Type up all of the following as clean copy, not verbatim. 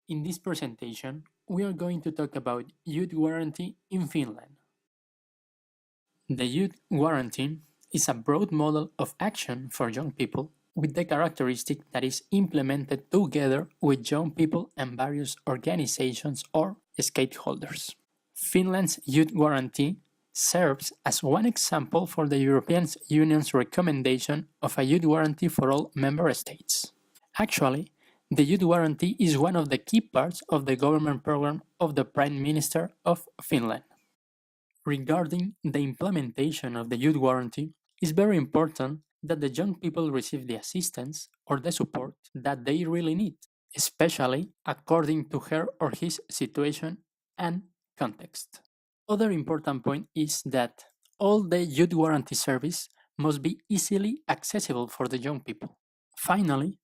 In this presentation, we are going to talk about Youth Guarantee in Finland. The Youth Guarantee is a broad model of action for young people with the characteristic that is implemented together with young people and various organizations or stakeholders. Finland's Youth Guarantee serves as one example for the European Union's recommendation of a youth guarantee for all member states. Actually, the Youth Guarantee is one of the key parts of the government program of the Prime Minister of Finland. Regarding the implementation of the Youth Guarantee, it's very important that the young people receive the assistance or the support that they really need, especially according to her or his situation and context. Other important point is that all the Youth Guarantee service must be easily accessible for the young people. Finally,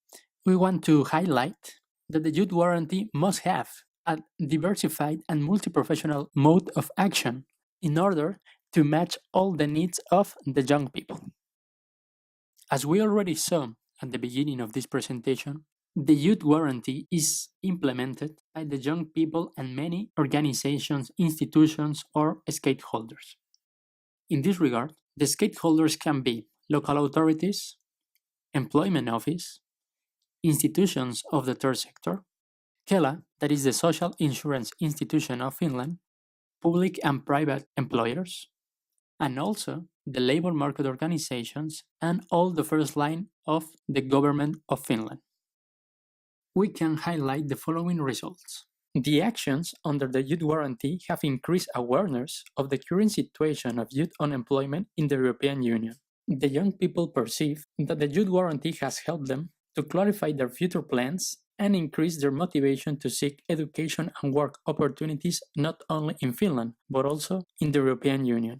we want to highlight that the Youth Guarantee must have a diversified and multi-professional mode of action in order to match all the needs of the young people. As we already saw at the beginning of this presentation, the Youth Guarantee is implemented by the young people and many organizations, institutions, or stakeholders. In this regard, the stakeholders can be local authorities, employment office, institutions of the third sector, Kela, that is the social insurance institution of Finland, public and private employers, and also the labor market organizations and all the first line of the government of Finland. We can highlight the following results. The actions under the Youth Guarantee have increased awareness of the current situation of youth unemployment in the European Union. The young people perceive that the Youth Guarantee has helped them to clarify their future plans and increase their motivation to seek education and work opportunities not only in Finland, but also in the European Union.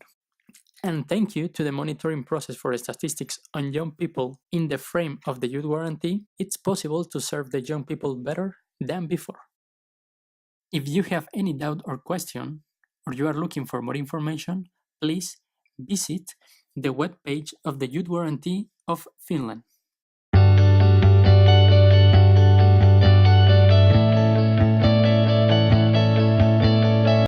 And thank you to the monitoring process for statistics on young people in the frame of the Youth Guarantee, it's possible to serve the young people better than before. If you have any doubt or question, or you are looking for more information, please visit the webpage of the Youth Guarantee of Finland.